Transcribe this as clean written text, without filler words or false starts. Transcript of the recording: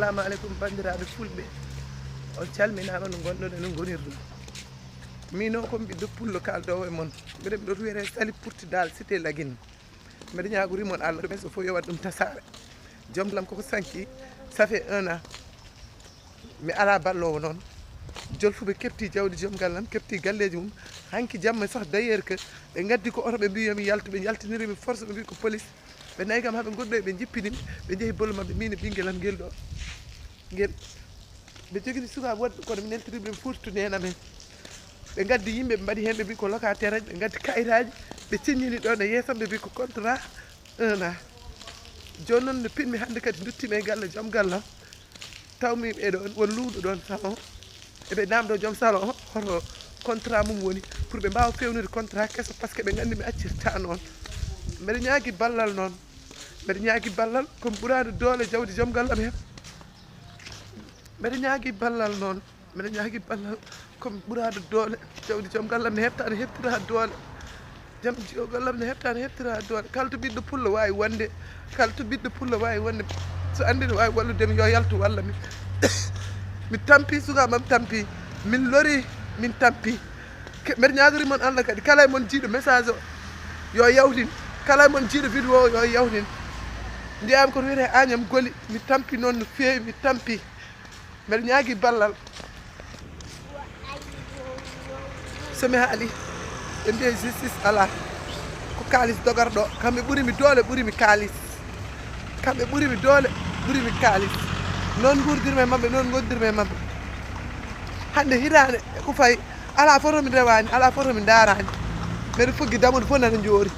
assalamu aleykum bandiraɓe fulɓe on calminama no gonɗon e no gonirɗum mino ko ɓiɗɗo pullo kaldowo e moon mbiɗa mbiɗo wiyete Sali Portudal cité Laguine mbiɗa ñagorimon Allah ɗumen so fof yo wat ɗum tasare joom lam koko sanki ça fait 1 an mi ala ballowo noon jolfuɓe kepti jawdi joom gallam kepti galleji mum hanki jamma sah d' ailleurs que ɓe gaddi ko oto ɓe mbi yomi yaltu ɓe jaltinirimi force ɓe mbi ko police ɓe nayi kam haɓe goɗɗo ɓe jippinimi ɓe jeehi bollo mabɓe min e ɓinguelam guel ɗo guel ɓe jogui sukaɓe woɗɓe kono mi neltiriɓe ɓe furtude hen amen ɓe gaddi yimɓe ɓe mbaɗi hen ɓe mbi ko locataire aji ɓe gaddi kayitaji ɓe ciññini ɗon e yeesam ɓe mbi ko contrat 1 an joni noon no pinmi hande kadi duttimi e galle joom gallam tawmi ɓeɗon won luuɗo ɗon salon eɓe namdo joom salon hoto contrat mum woni pour ɓe mbawa fewnude contrat kesso par ce que ɓe gandi mi accirta noon mbeɗa ñaagui ballal noon mbeɗa ñaagui ballal komi ɓuurani doole jawdi joom gallam hen mbeɗa ñaagui ballal noon mbeɗa ñaagui ballal komi ɓuurani doole jawdi joom gallam ne hepta ne heftira doole jaam joom gallam ne hepta ne heftira doole kala to ɓiɗɗo pullo wawi wonde kala to ɓiɗɗo pullo wawi wonde so andi ne wawi walludemi yo yaltu walla mi mi tampi sukamam tampi min lori min tampi mbeɗa ñagorimon Allah kadi kala e moon jiiɗo message o yo yawtin kala e moon jiiɗo vidéo o yo yawtin ndiyami koto wiyete Agname Goly mi tampi noon no fewi mi tampi mbeɗa ñaagui ballal somi haali ɓe mbiye justice ala ko kalis dogarɗo kamɓe ɓuurimi doole ɓuurimi kalis kamɓe ɓuurimi doole ɓuurimi kalis noon gurdirmi e mabɓe noon gondirmi e mabɓe hande hitande ko fayi ala photo mi rewani ala photo mi darani mbeɗa foggi damude fof nana joori